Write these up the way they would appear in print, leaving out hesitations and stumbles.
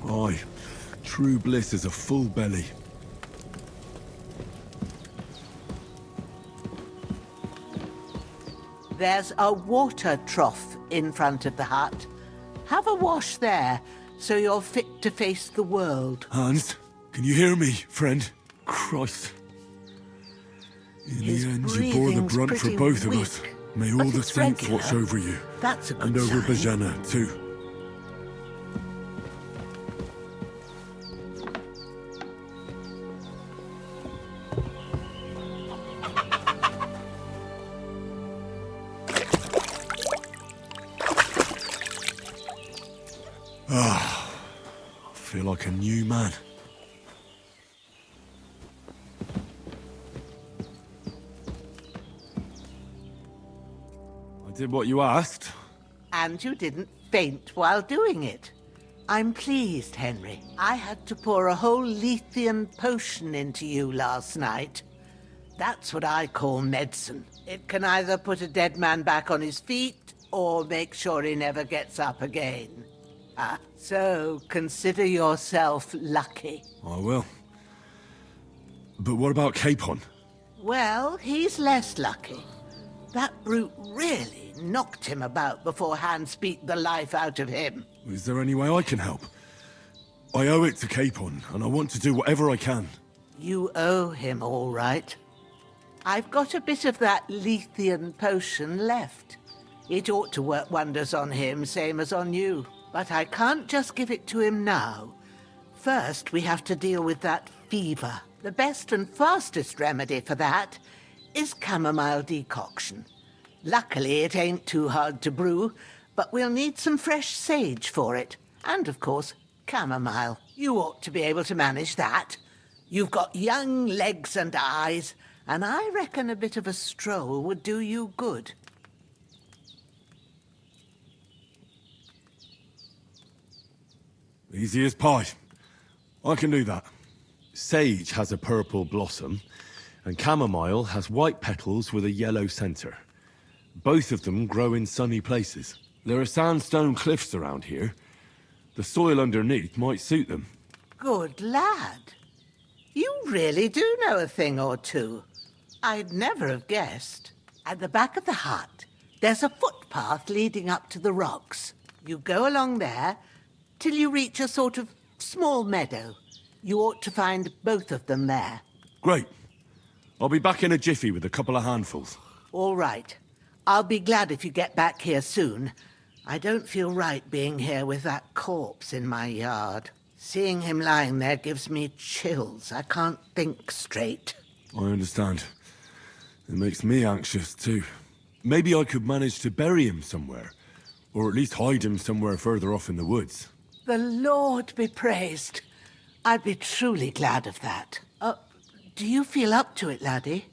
Aye, true bliss is a full belly. There's a water trough in front of the hut. Have a wash there, so you're fit to face the world. Hans, can you hear me, friend? Christ. In His the end, you bore the breathing's brunt for pretty both of us. weak, May but all the it's saints regular. watch over you. That's a good And over sign. Bajana, too. I feel like a new man. I did what you asked. And you didn't faint while doing it. I'm pleased, Henry. I had to pour a whole Lethean potion into you last night. That's what I call medicine. It can either put a dead man back on his feet or make sure he never gets up again. So consider yourself lucky. I will. But what about Capon? Well, he's less lucky. That brute really knocked him about before Hans beat the life out of him. Is there any way I can help? I owe it to Capon, and I want to do whatever I can. You owe him, all right. I've got a bit of that Lethean potion left. It ought to work wonders on him, same as on you. But I can't just give it to him now. First, we have to deal with that fever. The best and fastest remedy for that is chamomile decoction. Luckily, it ain't too hard to brew, but we'll need some fresh sage for it. And, of course, chamomile. You ought to be able to manage that. You've got young legs and eyes, and I reckon a bit of a stroll would do you good. Easy as pie. I can do that. Sage has a purple blossom, and chamomile has white petals with a yellow center. Both of them grow in sunny places. There are sandstone cliffs around here. The soil underneath might suit them. Good lad. You really do know a thing or two. I'd never have guessed. At the back of the hut, there's a footpath leading up to the rocks. You go along there till you reach a sort of small meadow. You ought to find both of them there. Great. I'll be back in a jiffy with a couple of handfuls. All right. I'll be glad if you get back here soon. I don't feel right being here with that corpse in my yard. Seeing him lying there gives me chills. I can't think straight. I understand. It makes me anxious, too. Maybe I could manage to bury him somewhere. Or at least hide him somewhere further off in the woods. The Lord be praised. I'd be truly glad of that. Do you feel up to it, laddie?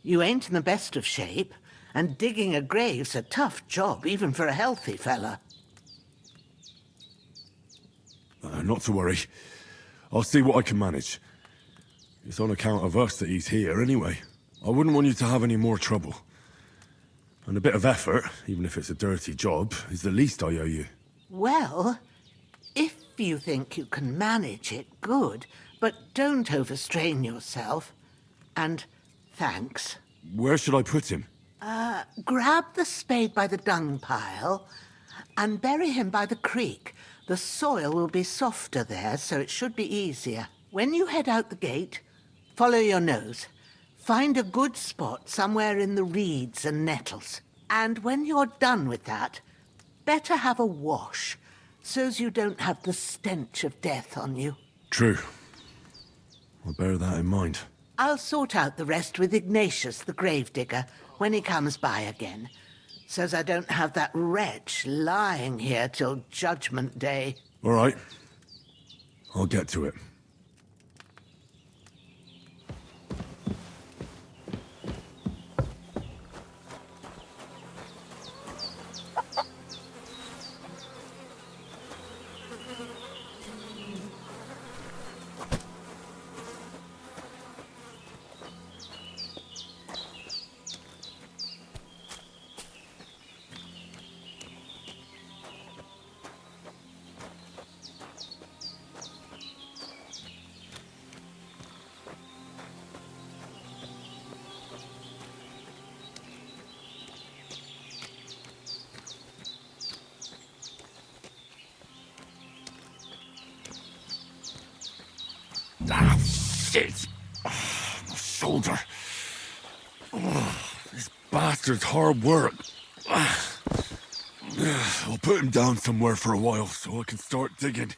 You ain't in the best of shape, and digging a grave's a tough job, even for a healthy fella. Not to worry. I'll see what I can manage. It's on account of us that he's here, anyway. I wouldn't want you to have any more trouble. And a bit of effort, even if it's a dirty job, is the least I owe you. Well, if you think you can manage it, good. But don't overstrain yourself. And thanks. Where should I put him? Grab the spade by the dung pile and bury him by the creek. The soil will be softer there, so it should be easier. When you head out the gate, follow your nose. Find a good spot somewhere in the reeds and nettles. And when you're done with that, better have a wash, so's you don't have the stench of death on you. True. I'll bear that in mind. I'll sort out the rest with Ignatius, the gravedigger, when he comes by again, so's I don't have that wretch lying here till Judgment Day. All right. I'll get to it. Ah, shit! My shoulder. This bastard's hard work. I'll put him down somewhere for a while so I can start digging.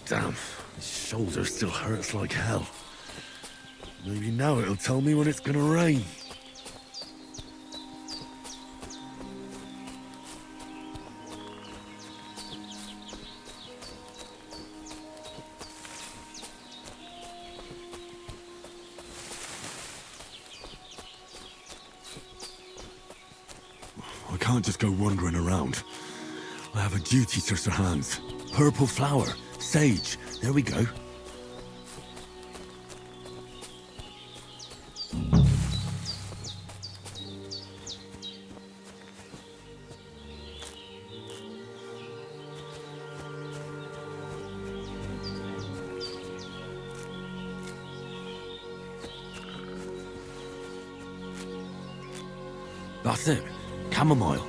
Damn, his shoulder still hurts like hell. Maybe now it'll tell me when it's gonna rain. I can't just go wandering around. I have a duty to Sir Hans. Purple flower, sage, there we go. That's it. Chamomile.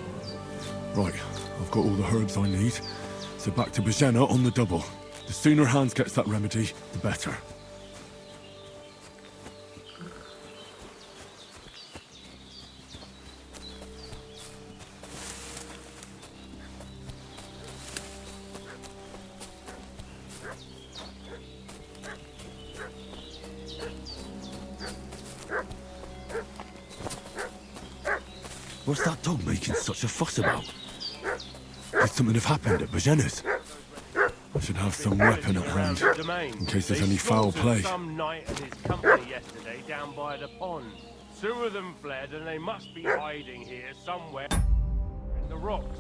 Right, I've got all the herbs I need. So back to Bajena on the double. The sooner Hans gets that remedy, the better. What's that dog making such a fuss about? Could something have happened at Bajena's? I should have some weapon at hand, in case there's any foul play. Some knight and his company yesterday down by the pond. Two of them fled, and they must be hiding here somewhere in the rocks.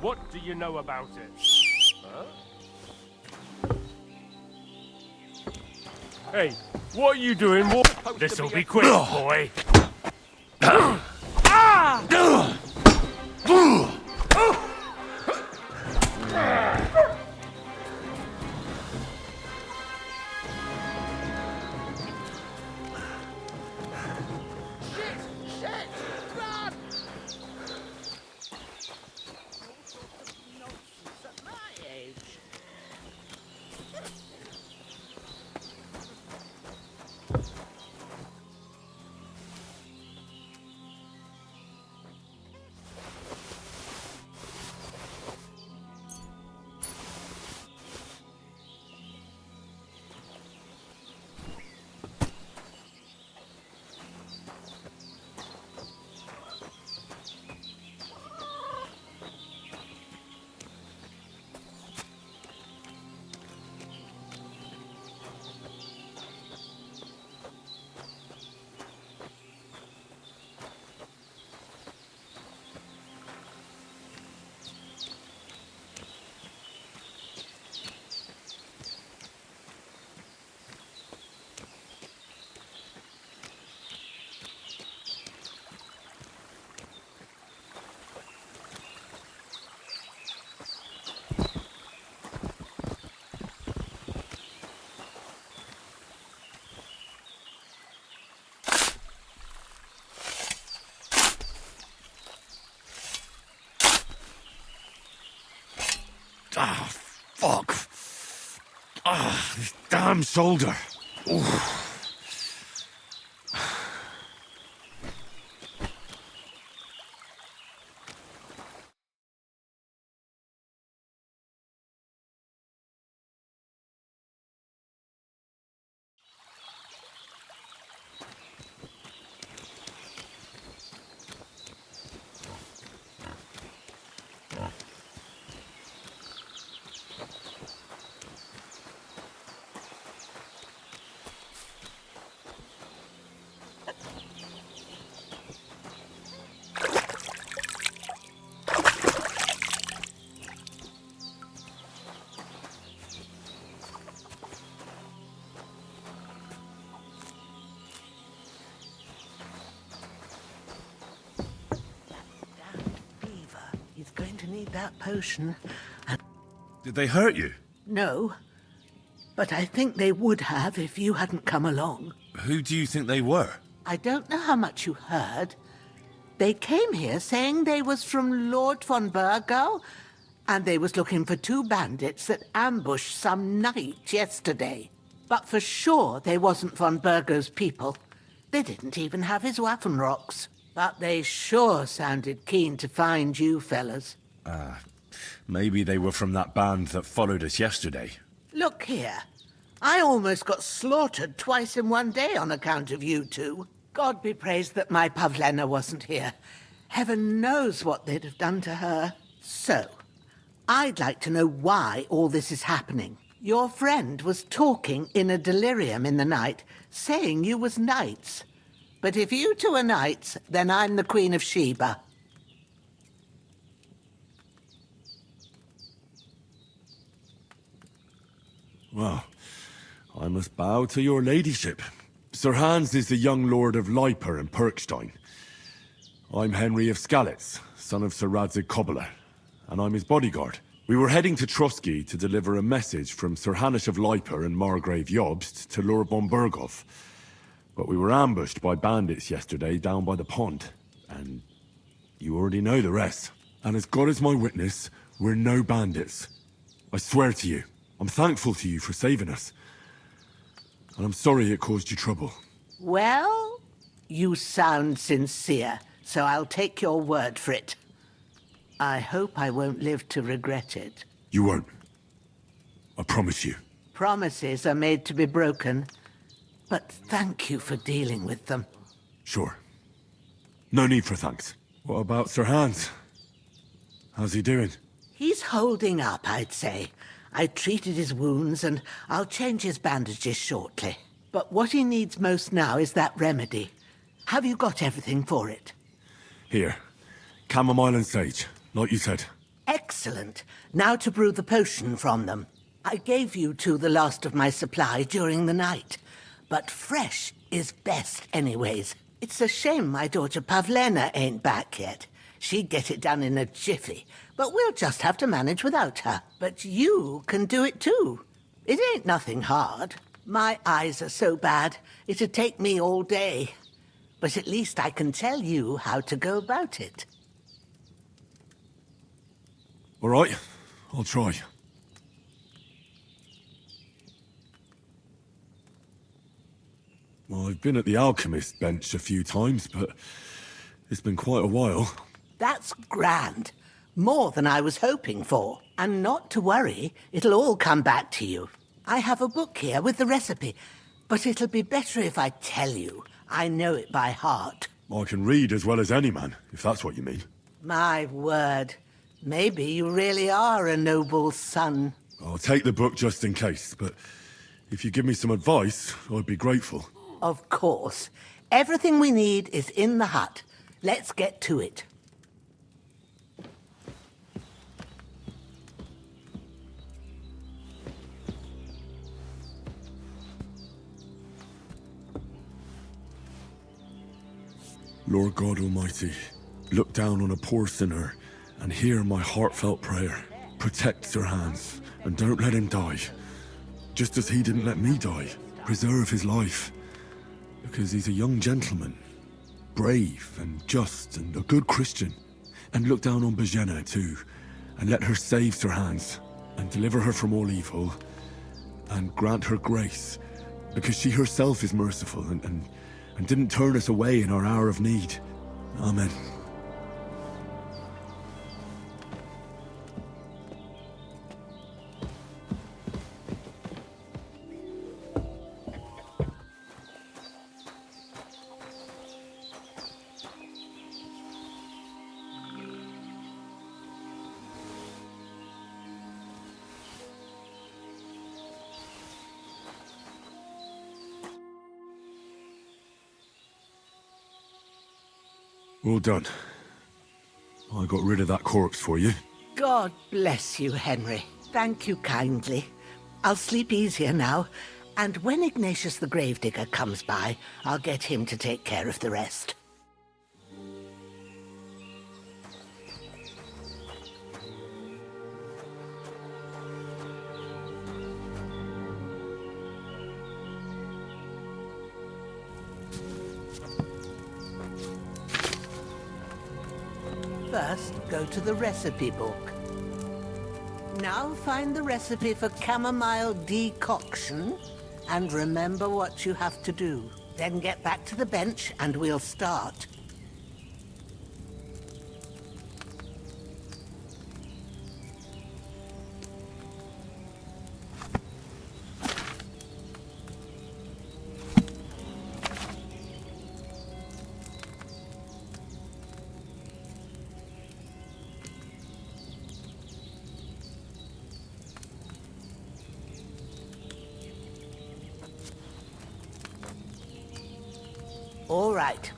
What do you know about it? Huh? Hey, what are you doing? This'll be quick, boy. Ah, fuck. Ah, this damn shoulder. Oof. Beaver, he's going to need that potion. Did they hurt you? No, but I think they would have if you hadn't come along. Who do you think they were? I don't know how much you heard. They came here saying they was from Lord von Burgo, and they was looking for 2 bandits that ambushed some knight yesterday. But for sure they wasn't von Burgo's people. They didn't even have his Waffenrocks. But they sure sounded keen to find you fellas. Maybe they were from that band that followed us yesterday. Look here. I almost got slaughtered twice in one day on account of you two. God be praised that my Pavlena wasn't here. Heaven knows what they'd have done to her. So, I'd like to know why all this is happening. Your friend was talking in a delirium in the night, saying you was knights. But if you two are knights, then I'm the Queen of Sheba. Well, I must bow to your ladyship. Sir Hans is the young lord of Leiper and Perkstein. I'm Henry of Skalitz, son of Sir Radzig Kobyla, and I'm his bodyguard. We were heading to Trusky to deliver a message from Sir Hanish of Leiper and Margrave Jobst to Lord von Burgov. But we were ambushed by bandits yesterday down by the pond, and you already know the rest. And as God is my witness, we're no bandits. I swear to you, I'm thankful to you for saving us. And I'm sorry it caused you trouble. Well, you sound sincere, so I'll take your word for it. I hope I won't live to regret it. You won't. I promise you. Promises are made to be broken, but thank you for dealing with them. Sure. No need for thanks. What about Sir Hans? How's he doing? He's holding up, I'd say. I treated his wounds, and I'll change his bandages shortly. But what he needs most now is that remedy. Have you got everything for it? Here. Chamomile and sage, like you said. Excellent. Now to brew the potion from them. I gave you two the last of my supply during the night. But fresh is best anyways. It's a shame my daughter Pavlena ain't back yet. She'd get it done in a jiffy, but we'll just have to manage without her. But you can do it too. It ain't nothing hard. My eyes are so bad, it'd take me all day. But at least I can tell you how to go about it. All right, I'll try. Well, I've been at the alchemist bench a few times, but it's been quite a while. That's grand. More than I was hoping for. And not to worry, it'll all come back to you. I have a book here with the recipe, but it'll be better if I tell you. I know it by heart. I can read as well as any man, if that's what you mean. My word. Maybe you really are a noble son. I'll take the book just in case, but if you give me some advice, I'd be grateful. Of course. Everything we need is in the hut. Let's get to it. Lord God Almighty, look down on a poor sinner and hear my heartfelt prayer. Protect Sir Hans and don't let him die. Just as he didn't let me die, preserve his life. Because he's a young gentleman, brave and just and a good Christian. And look down on Bajena too, and let her save Sir Hans. and deliver her from all evil, and grant her grace, because she herself is merciful and didn't turn us away in our hour of need. Amen. All done. I got rid of that corpse for you. God bless you, Henry. Thank you kindly. I'll sleep easier now, and when Ignatius the Gravedigger comes by, I'll get him to take care of the rest. First, go to the recipe book. Now find the recipe for chamomile decoction, and remember what you have to do. Then get back to the bench, and we'll start. All right.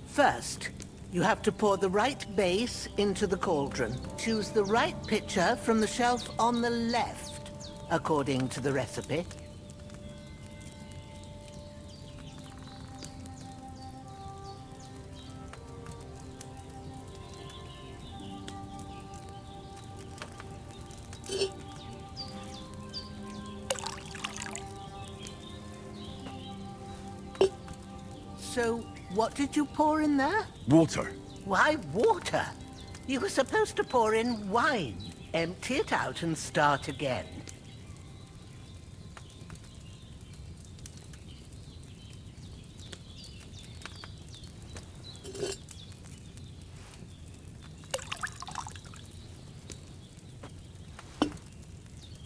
First, you have to pour the right base into the cauldron. Choose the right pitcher from the shelf on the left, according to the recipe. So, what did you pour in there? Water. Why water? You were supposed to pour in wine. Empty it out and start again.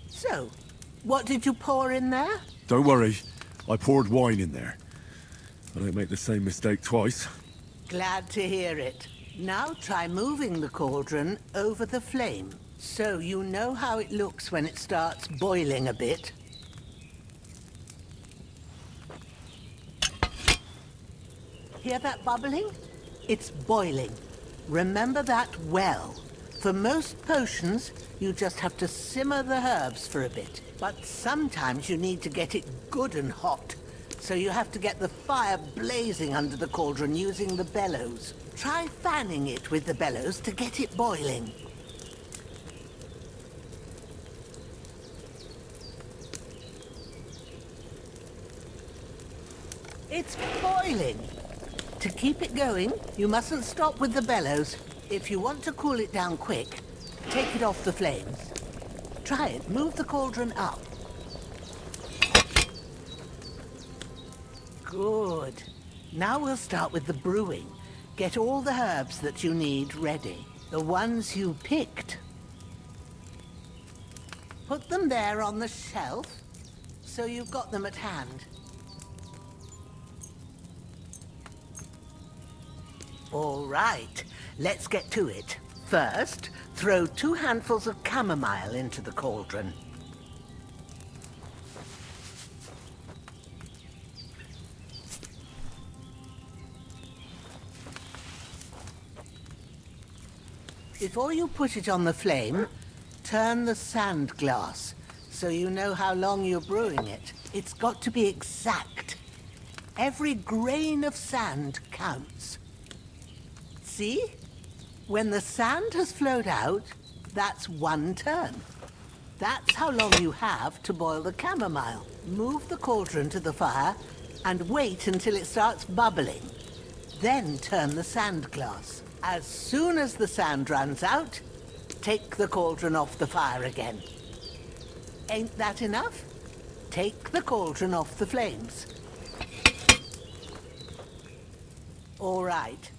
So, what did you pour in there? Don't worry. I poured wine in there. I don't make the same mistake twice. Glad to hear it. Now try moving the cauldron over the flame, so you know how it looks when it starts boiling a bit. Hear that bubbling? It's boiling. Remember that well. For most potions, you just have to simmer the herbs for a bit. But sometimes you need to get it good and hot. So you have to get the fire blazing under the cauldron using the bellows. Try fanning it with the bellows to get it boiling. It's boiling. To keep it going, you mustn't stop with the bellows. If you want to cool it down quick, take it off the flames. Try it. Move the cauldron up. Good. Now we'll start with the brewing. Get all the herbs that you need ready. The ones you picked. Put them there on the shelf, so you've got them at hand. All right, let's get to it. First, throw 2 handfuls of chamomile into the cauldron. Before you put it on the flame, turn the sand glass, so you know how long you're brewing it. It's got to be exact. Every grain of sand counts. See? When the sand has flowed out, that's 1 turn. That's how long you have to boil the chamomile. Move the cauldron to the fire and wait until it starts bubbling. Then turn the sand glass. As soon as the sand runs out, take the cauldron off the fire again. Ain't that enough? Take the cauldron off the flames. All right.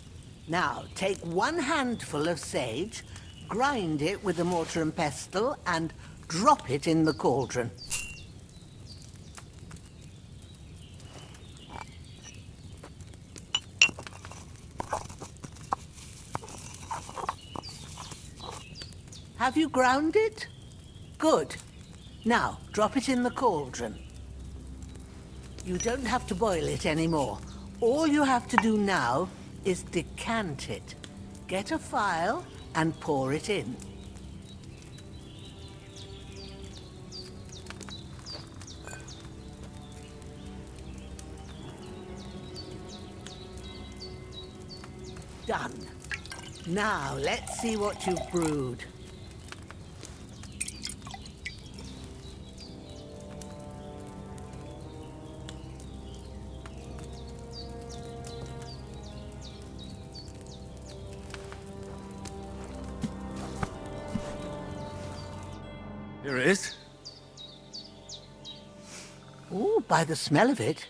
Now, take 1 handful of sage, grind it with a mortar and pestle, and drop it in the cauldron. Have you ground it? Good. Now, drop it in the cauldron. You don't have to boil it anymore. All you have to do now is decant it. Get a phial and pour it in. Done. Now, let's see what you've brewed. Here it is. Ooh, by the smell of it,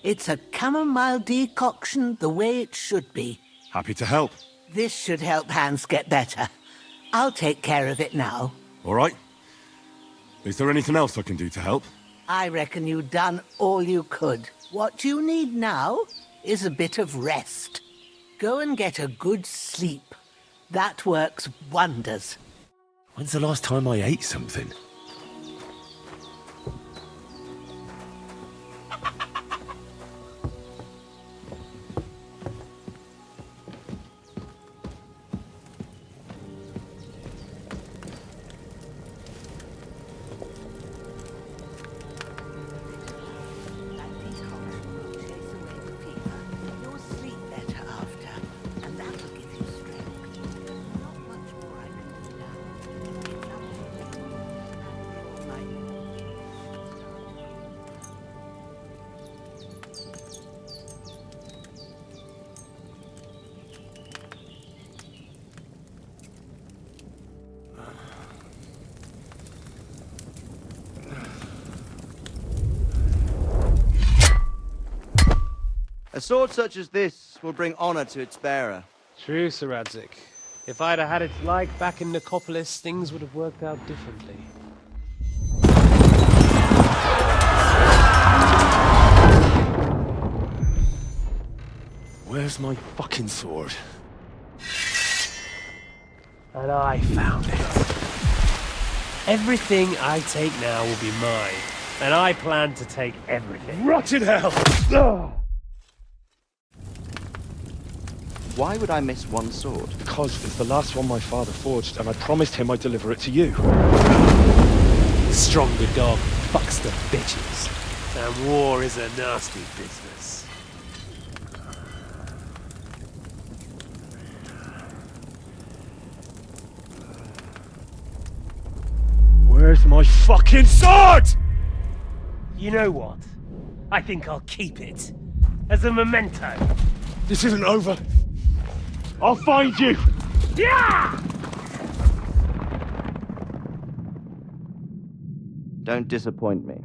it's a chamomile decoction the way it should be. Happy to help. This should help Hans get better. I'll take care of it now. All right. Is there anything else I can do to help? I reckon you've done all you could. What you need now is a bit of rest. Go and get a good sleep. That works wonders. When's the last time I ate something? That decoction will chase away the fever. You'll sleep better after, and that'll give you strength. There's not much more I can do now. It's up to you and your mind. A sword such as this will bring honor to its bearer. True, Sir Radzik. If I'd have had its like back in Nicopolis, things would have worked out differently. Where's my fucking sword? And I found it. Everything I take now will be mine, and I plan to take everything. Rotten hell! Ugh! Why would I miss one sword? Because it's the last one my father forged, and I promised him I'd deliver it to you. The stronger dog fucks the bitches, and war is a nasty business. Where's my fucking sword? You know what? I think I'll keep it. As a memento. This isn't over. I'll find you! Yeah! Don't disappoint me.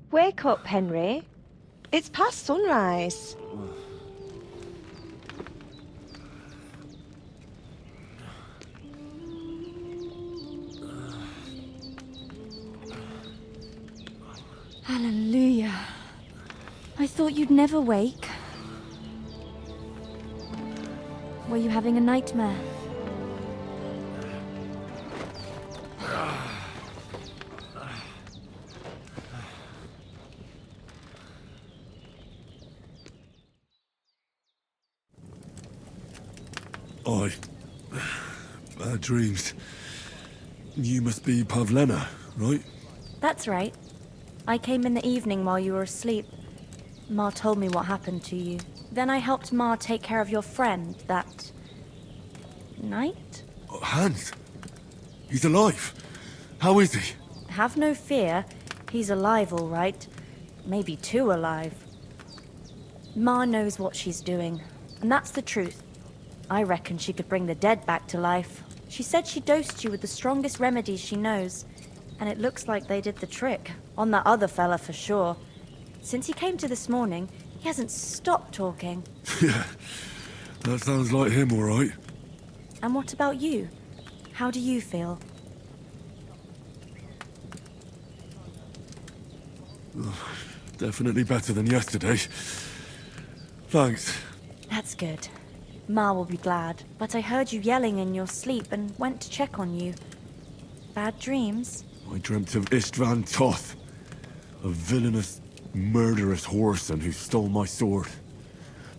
Wake up, Henry. It's past sunrise. Hallelujah. I thought you'd never wake. Were you having a nightmare? Bad dreams. You must be Pavlena, right? That's right. I came in the evening while you were asleep. Ma told me what happened to you. Then I helped Ma take care of your friend that night? Hans? He's alive. How is he? Have no fear. He's alive, all right. Maybe too alive. Ma knows what she's doing, and that's the truth. I reckon she could bring the dead back to life. She said she dosed you with the strongest remedies she knows, and it looks like they did the trick. On that other fella for sure. Since he came to this morning, he hasn't stopped talking. Yeah, that sounds like him, all right. And what about you? How do you feel? Definitely better than yesterday. Thanks. That's good. Ma will be glad, but I heard you yelling in your sleep and went to check on you. Bad dreams? I dreamt of Istvan Toth, a villainous, murderous whoreson who stole my sword.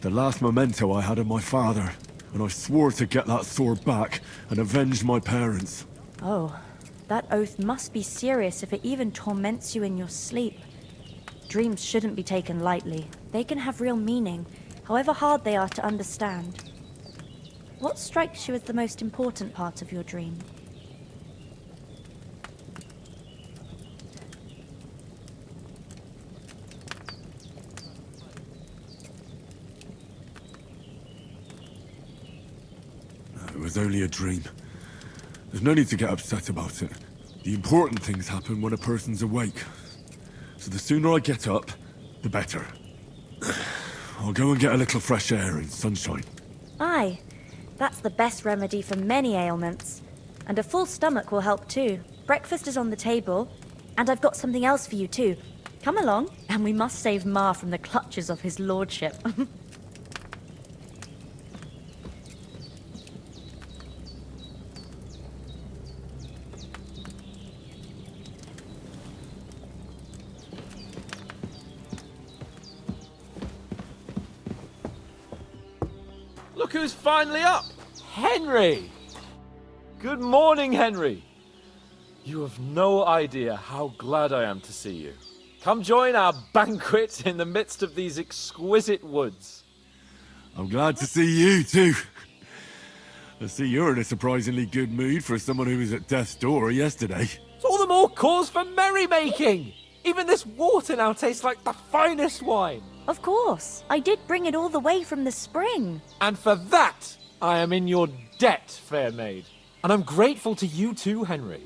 The last memento I had of my father, and I swore to get that sword back and avenge my parents. Oh, that oath must be serious if it even torments you in your sleep. Dreams shouldn't be taken lightly. They can have real meaning, however hard they are to understand. What strikes you as the most important part of your dream? It was only a dream. There's no need to get upset about it. The important things happen when a person's awake. So the sooner I get up, the better. I'll go and get a little fresh air and sunshine. Aye, that's the best remedy for many ailments. And a full stomach will help too. Breakfast is on the table, and I've got something else for you too. Come along, and we must save Ma from the clutches of his lordship. Look who's finally up! Henry! Good morning, Henry! You have no idea how glad I am to see you. Come join our banquet in the midst of these exquisite woods. I'm glad to see you too. I see you're in a surprisingly good mood for someone who was at death's door yesterday. It's all the more cause for merrymaking! Even this water now tastes like the finest wine. Of course, I did bring it all the way from the spring. And for that, I am in your debt, fair maid. And I'm grateful to you too, Henry.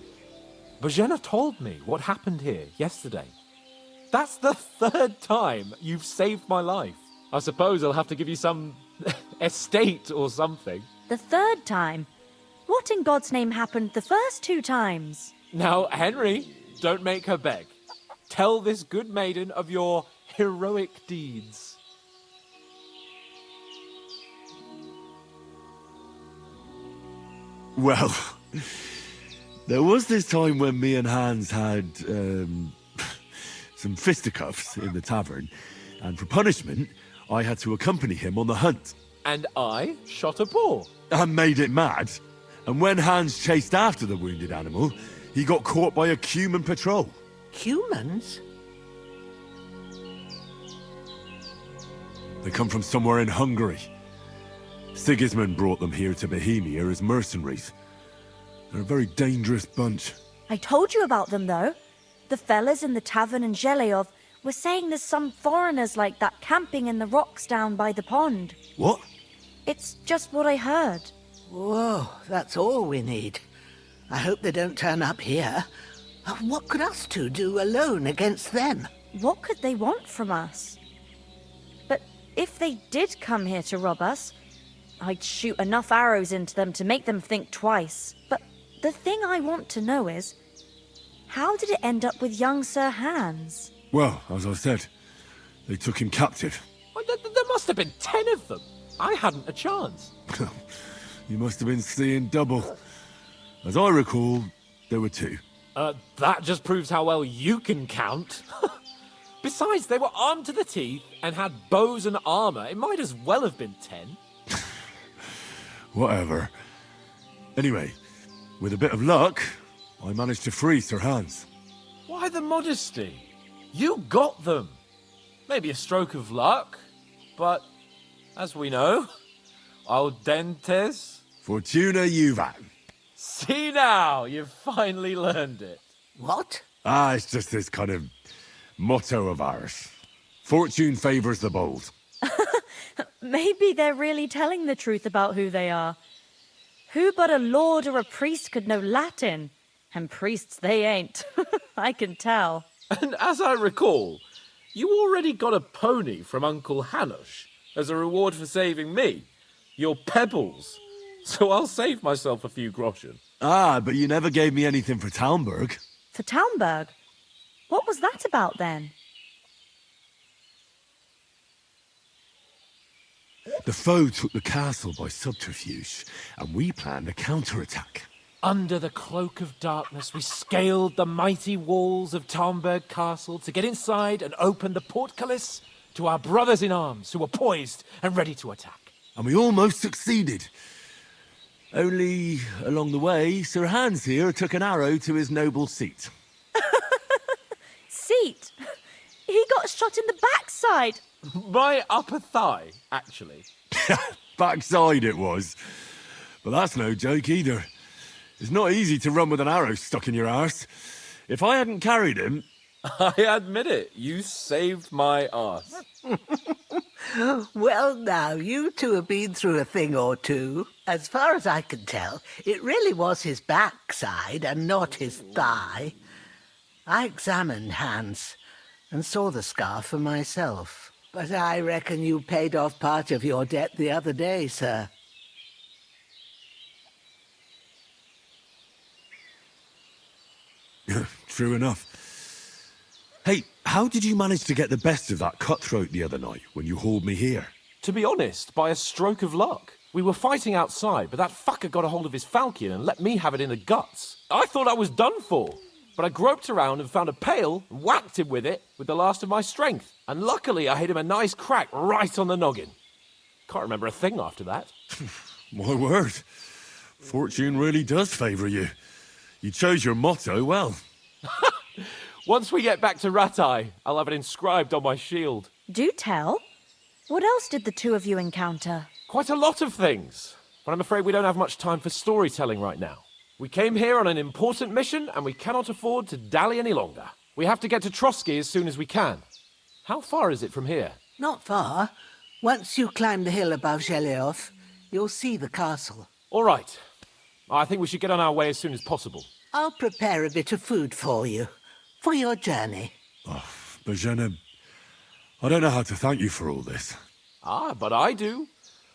Bojena told me what happened here yesterday. That's the third time you've saved my life. I suppose I'll have to give you some estate or something. The third time? What in God's name happened the first 2 times? Now, Henry, don't make her beg. Tell this good maiden of your heroic deeds. Well, there was this time when me and Hans had some fisticuffs in the tavern, and for punishment, I had to accompany him on the hunt. And I shot a boar. And made it mad. And when Hans chased after the wounded animal, he got caught by a human patrol. Humans? They come from somewhere in Hungary. Sigismund brought them here to Bohemia as mercenaries. They're a very dangerous bunch. I told you about them, though. The fellas in the tavern in Zheleyov were saying there's some foreigners like that camping in the rocks down by the pond. What? It's just what I heard. Whoa, that's all we need. I hope they don't turn up here. What could us two do alone against them? What could they want from us? But if they did come here to rob us, I'd shoot enough arrows into them to make them think twice. But the thing I want to know is, how did it end up with young Sir Hans? Well, as I said, they took him captive. Well, there must have been 10 of them. I hadn't a chance. You must have been seeing double. As I recall, there were 2. That just proves how well you can count. Besides, they were armed to the teeth and had bows and armor. It might as well have been 10. Whatever. Anyway, with a bit of luck, I managed to free Sir Hans. Why the modesty? You got them. Maybe a stroke of luck, but as we know, audentes. Fortuna juvat. See now, you've finally learned it. What? It's just this kind of motto of ours. Fortune favors the bold. Maybe they're really telling the truth about who they are. Who but a lord or a priest could know Latin? And priests they ain't. I can tell. And as I recall, you already got a pony from Uncle Hanush as a reward for saving me. Your pebbles. So I'll save myself a few groschen. Ah, but you never gave me anything for Talmberg. For Talmberg? What was that about then? The foe took the castle by subterfuge, and we planned a counterattack. Under the cloak of darkness, we scaled the mighty walls of Talmberg Castle to get inside and open the portcullis to our brothers in arms who were poised and ready to attack. And we almost succeeded. Only, along the way, Sir Hans here took an arrow to his noble seat. Seat? He got shot in the backside. My upper thigh, actually. Backside it was. But that's no joke either. It's not easy to run with an arrow stuck in your arse. If I hadn't carried him... I admit it, you saved my arse. Well, now, you two have been through a thing or two. As far as I can tell, it really was his backside and not his thigh. I examined Hans and saw the scar for myself. But I reckon you paid off part of your debt the other day, sir. True enough. Hey, how did you manage to get the best of that cutthroat the other night when you hauled me here? To be honest, by a stroke of luck. We were fighting outside, but that fucker got a hold of his falcon and let me have it in the guts. I thought I was done for. But I groped around and found a pail and whacked him with it with the last of my strength. And luckily I hit him a nice crack right on the noggin. Can't remember a thing after that. My word. Fortune really does favour you. You chose your motto well. Once we get back to Ratai, I'll have it inscribed on my shield. Do tell. What else did the two of you encounter? Quite a lot of things. But I'm afraid we don't have much time for storytelling right now. We came here on an important mission, and we cannot afford to dally any longer. We have to get to Trotsky as soon as we can. How far is it from here? Not far. Once you climb the hill above Zhelioth, you'll see the castle. All right. I think we should get on our way as soon as possible. I'll prepare a bit of food for you, for your journey. Oh, Bozhena, I don't know how to thank you for all this. Ah, but I do.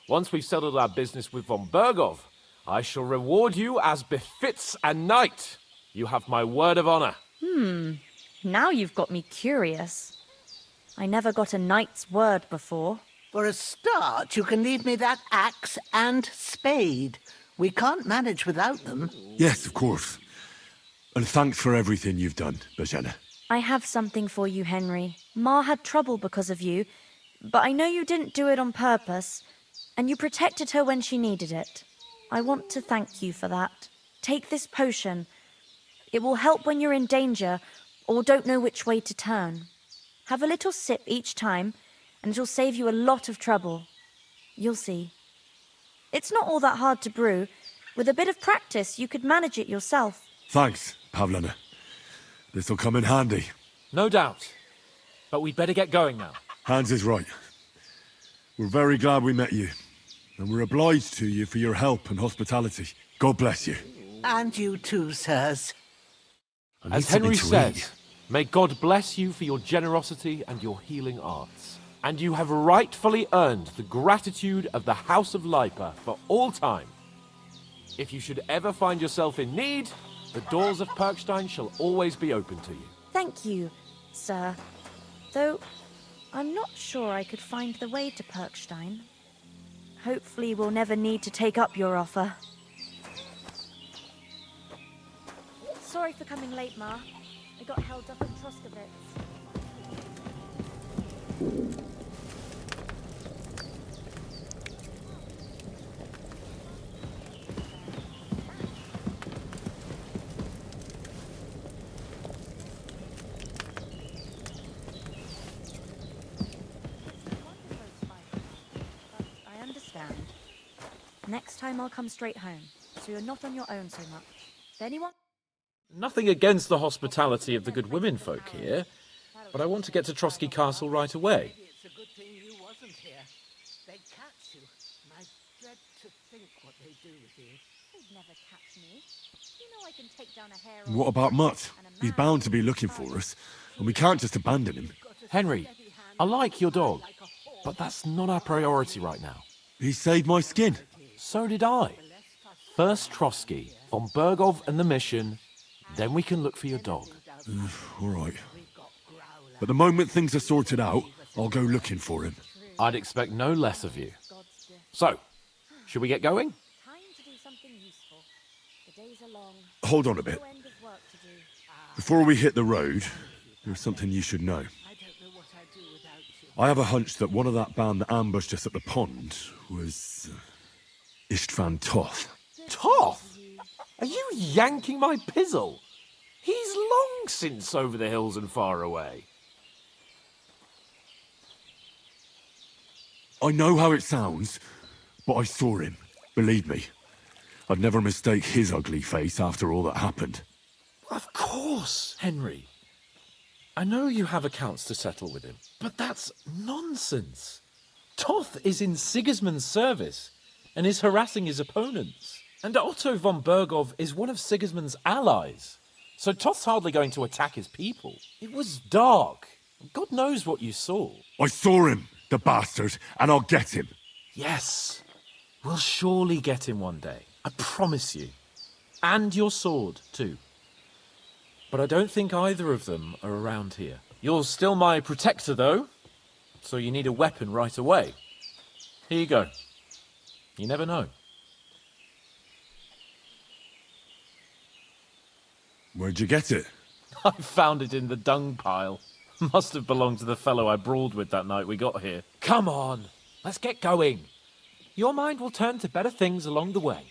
Once we've settled our business with von Bergov, I shall reward you as befits a knight. You have my word of honor. Now you've got me curious. I never got a knight's word before. For a start, you can leave me that axe and spade. We can't manage without them. Yes, of course. And thanks for everything you've done, Bozhena. I have something for you, Henry. Ma had trouble because of you, but I know you didn't do it on purpose, and you protected her when she needed it. I want to thank you for that. Take this potion. It will help when you're in danger or don't know which way to turn. Have a little sip each time, and it'll save you a lot of trouble. You'll see. It's not all that hard to brew. With a bit of practice, you could manage it yourself. Thanks, Pavlena. This'll come in handy. No doubt. But we'd better get going now. Hans is right. We're very glad we met you. And we're obliged to you for your help and hospitality. God bless you. And you too, sirs. I need As something Henry to says, eat. may God bless you for your generosity and your healing arts. And you have rightfully earned the gratitude of the House of Lipa for all time. If you should ever find yourself in need, the doors of Perkstein shall always be open to you. Thank you, sir. Though, I'm not sure I could find the way to Perkstein. Hopefully we'll never need to take up your offer. Sorry for coming late, Ma. I got held up in Troskowitz. I understand. Next time I'll come straight home, so you're not on your own so much. Is anyone? Nothing against the hospitality of the good women folk here, but I want to get to Trotsky Castle right away. It's a good thing you wasn't here. They'd catch you. And I dread to think what they do with you. never catch me. You know I can take down a hair. What about Mutt? He's bound to be looking for us, and we can't just abandon him. Henry, I like your dog, but that's not our priority right now. He saved my skin. So did I. First Trotsky, von Bergov and the mission, then we can look for your dog. All right. But the moment things are sorted out, I'll go looking for him. I'd expect no less of you. So, should we get going? Time to do something useful. The days are long. Hold on a bit. No end of work to do. Before we hit the road, there's something you should know. I have a hunch that one of that band that ambushed us at the pond was Istvan Toth. Toth? Are you yanking my pizzle? He's long since over the hills and far away. I know how it sounds, but I saw him. Believe me. I'd never mistake his ugly face after all that happened. Of course, Henry. I know you have accounts to settle with him, but that's nonsense. Toth is in Sigismund's service and is harassing his opponents. And Otto von Bergov is one of Sigismund's allies. So Toth's hardly going to attack his people. It was dark. God knows what you saw. I saw him, the bastard, and I'll get him. Yes, we'll surely get him one day. I promise you. And your sword, too. But I don't think either of them are around here. You're still my protector, though, so you need a weapon right away. Here you go. You never know. Where'd you get it? I found it in the dung pile. Must have belonged to the fellow I brawled with that night we got here. Come on, let's get going. Your mind will turn to better things along the way.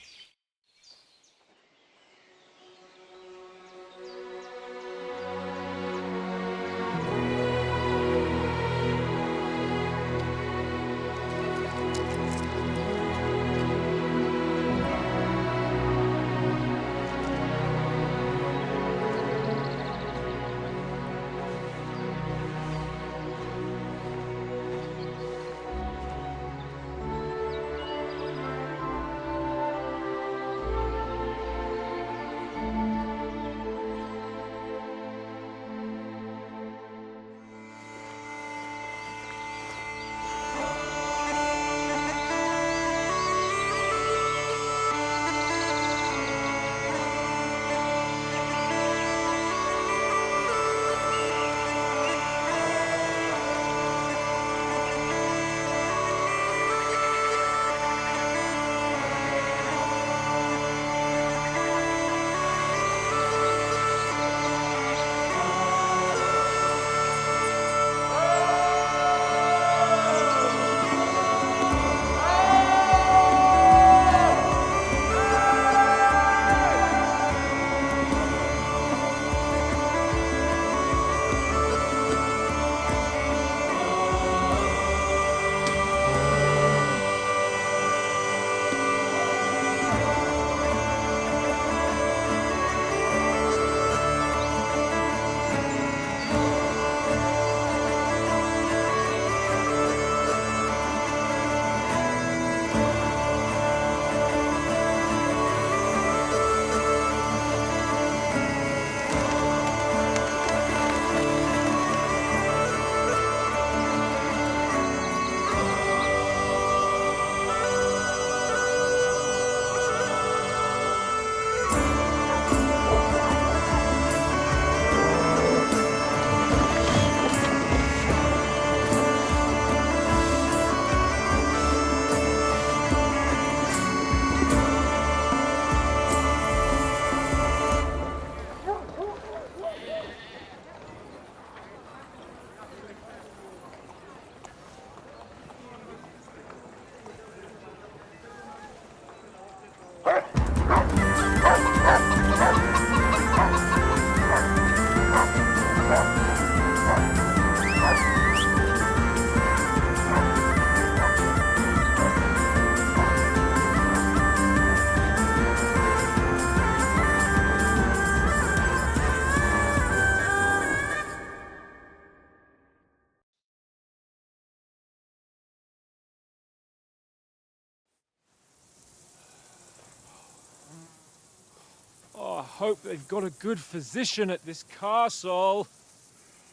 hope they've got a good physician at this castle.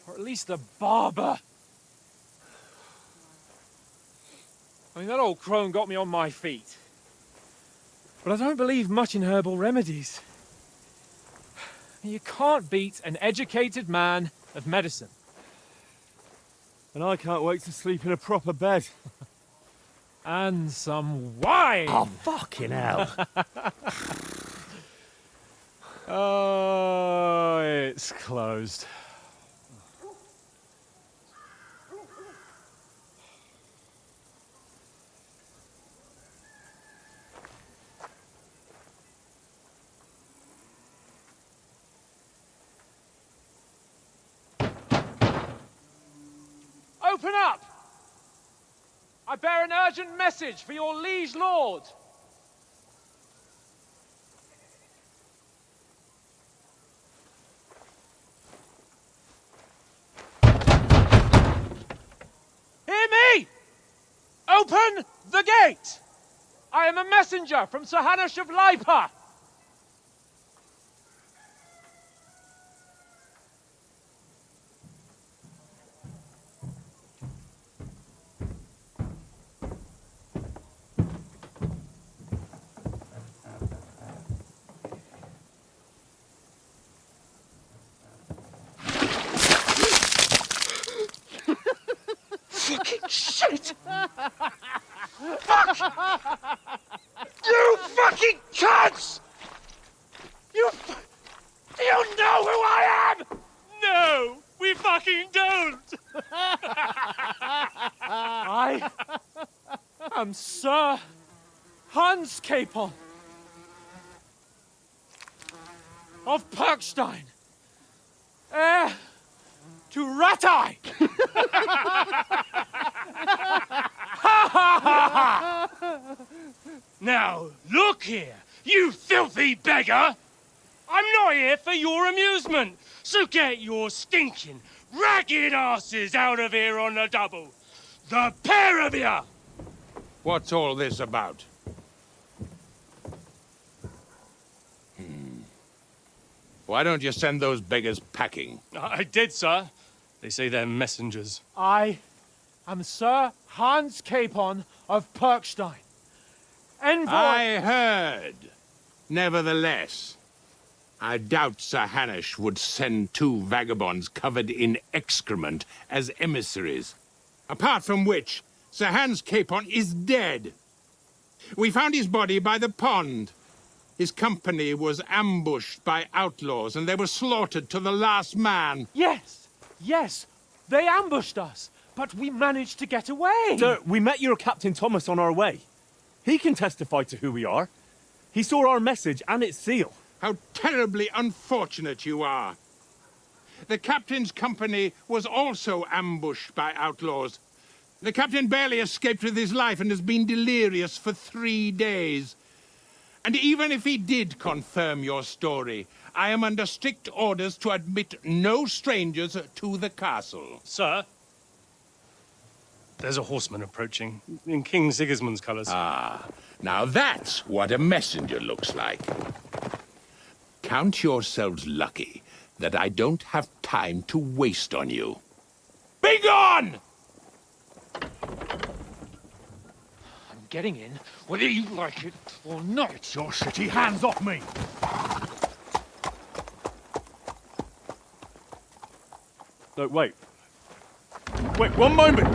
Or at least a barber. I mean, that old crone got me on my feet. But I don't believe much in herbal remedies. You can't beat an educated man of medicine. And I can't wait to sleep in a proper bed. And some wine! Oh, fucking hell. Oh, it's closed. Open up! I bear an urgent message for your liege lord. Hear me! Open the gate! I am a messenger from Sir Hanush of Lipa. Fucking shit! Fuck! You fucking cunts! Do you know who I am? No, we fucking don't. I am Sir Hans Capon of Perkstein, heir to Ratai. Now, look here, you filthy beggar! I'm not here for your amusement, so get your stinking, ragged asses out of here on the double. The pair of you! What's all this about? Why don't you send those beggars packing? I did, sir. They say they're messengers. I am Sir Hans Capon of Perkstein, envoy. I heard. Nevertheless, I doubt Sir Hanush would send two vagabonds covered in excrement as emissaries. Apart from which, Sir Hans Capon is dead. We found his body by the pond. His company was ambushed by outlaws, and they were slaughtered to the last man. Yes, yes, they ambushed us, but we managed to get away. Sir, we met your Captain Thomas on our way. He can testify to who we are. He saw our message and its seal. How terribly unfortunate you are. The captain's company was also ambushed by outlaws. The captain barely escaped with his life and has been delirious for 3 days. And even if he did confirm your story, I am under strict orders to admit no strangers to the castle. Sir, there's a horseman approaching in King Sigismund's colours. Ah, now that's what a messenger looks like. Count yourselves lucky that I don't have time to waste on you. Be gone! I'm getting in, whether you like it or not. Your shitty hands off me! No, wait. Wait, one moment!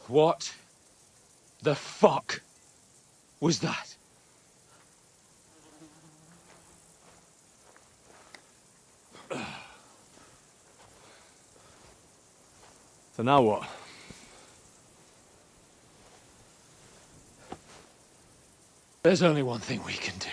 What the fuck was that? So now what? There's only one thing we can do.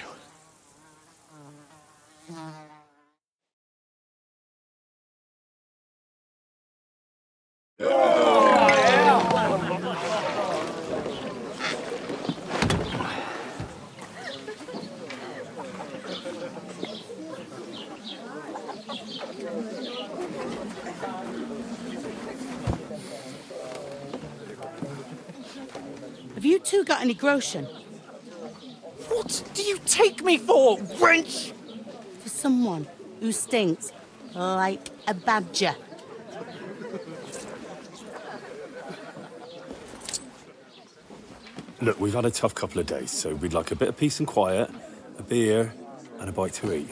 two got any groschen? What do you take me for, wench? For someone who stinks like a badger. Look, we've had a tough couple of days, so we'd like a bit of peace and quiet, a beer, and a bite to eat.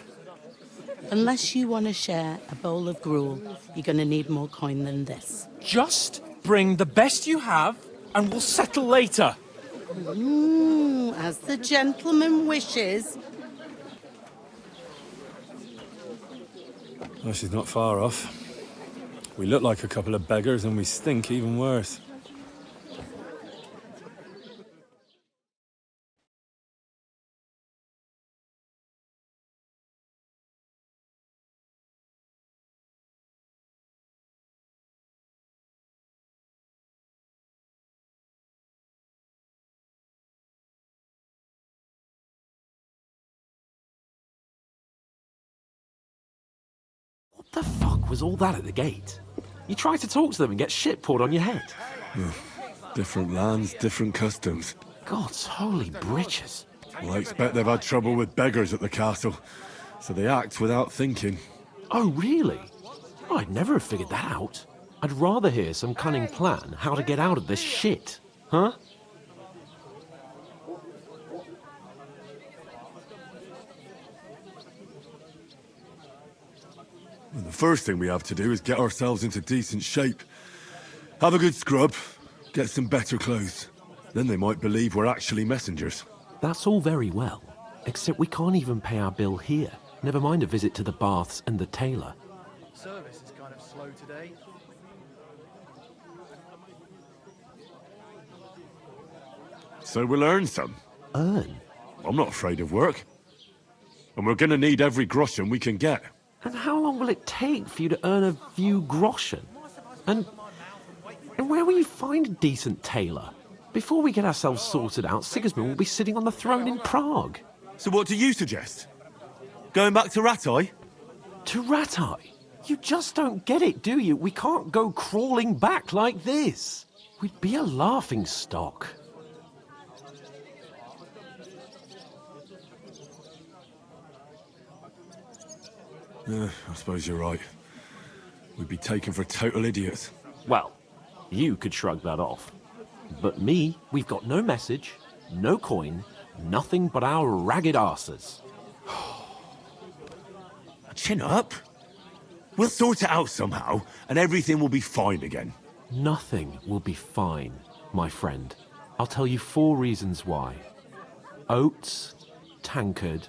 Unless you want to share a bowl of gruel, you're going to need more coin than this. Just bring the best you have, and we'll settle later. As the gentleman wishes. Well, she's not far off. We look like a couple of beggars, and we stink even worse. What the fuck was all that at the gate? You try to talk to them and get shit poured on your head. Different lands, different customs. God's holy britches. Well, I expect they've had trouble with beggars at the castle, so they act without thinking. Oh, really? I'd never have figured that out. I'd rather hear some cunning plan how to get out of this shit. Huh? Well, the first thing we have to do is get ourselves into decent shape. Have a good scrub, get some better clothes. Then they might believe we're actually messengers. That's all very well, except we can't even pay our bill here. Never mind a visit to the baths and the tailor. Service is kind of slow today. So we'll earn some. Earn? I'm not afraid of work. And we're gonna need every groschen we can get. And how long will it take for you to earn a few groschen? And where will you find a decent tailor? Before we get ourselves sorted out, Sigismund will be sitting on the throne in Prague. So what do you suggest? Going back to Ratai? To Ratai? You just don't get it, do you? We can't go crawling back like this. We'd be a laughing stock. I suppose you're right. We'd be taken for total idiots. Well, you could shrug that off. But me, we've got no message, no coin, nothing but our ragged arses. Chin up. We'll sort it out somehow, and everything will be fine again. Nothing will be fine, my friend. I'll tell you 4 reasons why. Oates, Tankard,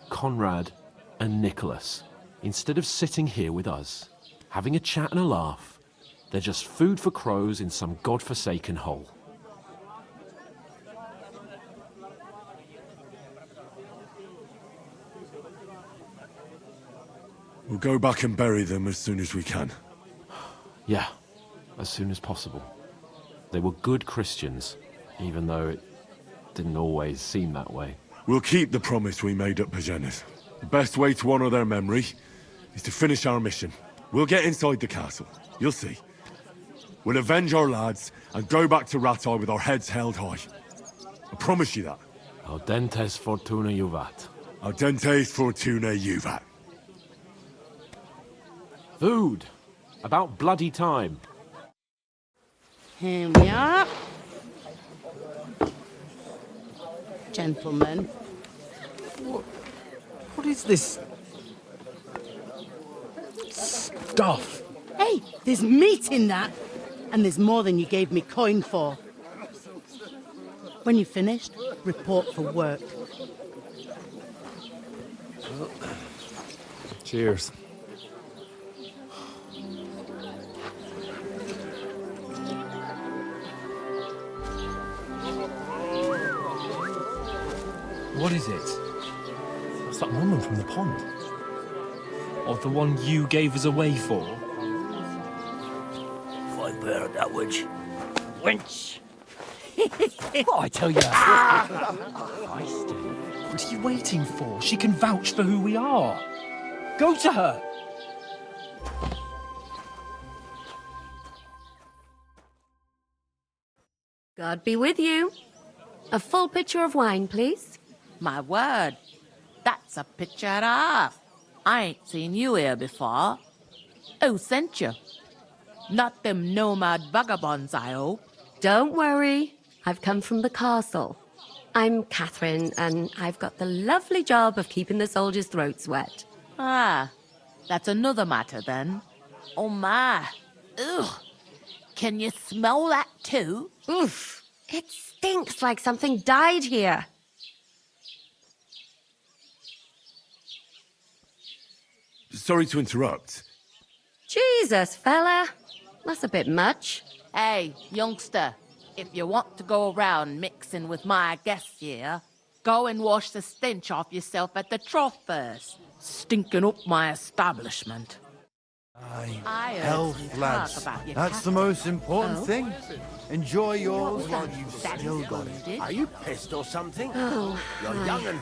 Conrad, and Nicholas. Instead of sitting here with us, having a chat and a laugh, they're just food for crows in some godforsaken hole. We'll go back and bury them as soon as we can. Yeah, as soon as possible. They were good Christians, even though it didn't always seem that way. We'll keep the promise we made at Pagenis. The best way to honor their memory is to finish our mission. We'll get inside the castle. You'll see. We'll avenge our lads and go back to Ratai with our heads held high. I promise you that. Audentes fortuna juvat. Audentes fortuna juvat. Food. About bloody time. Here we are. Gentlemen. What is this stuff? Hey, there's meat in that. And there's more than you gave me coin for. When you're finished, report for work. Cheers. What is it? It's that woman from the pond. Or the one you gave us away for? I bear that witch. Wench! Oh, I tell you. What are you waiting for? She can vouch for who we are. Go to her. God be with you. A full pitcher of wine, please. My word, that's a picture and a half. I ain't seen you here before. Who sent you? Not them nomad vagabonds, I hope. Don't worry. I've come from the castle. I'm Catherine, and I've got the lovely job of keeping the soldiers' throats wet. Ah, that's another matter then. Oh my. Ugh. Can you smell that too? Oof. It stinks like something died here. Sorry to interrupt. Jesus, fella. That's a bit much. Hey, youngster, if you want to go around mixing with my guests here, go and wash the stench off yourself at the trough first. Stinking up my establishment. I heard Health, some lads. talk about your That's the castle. most important Oh? thing. Enjoy yours while That you've is still got it. splendid. Are you pissed or something? Oh, You're young and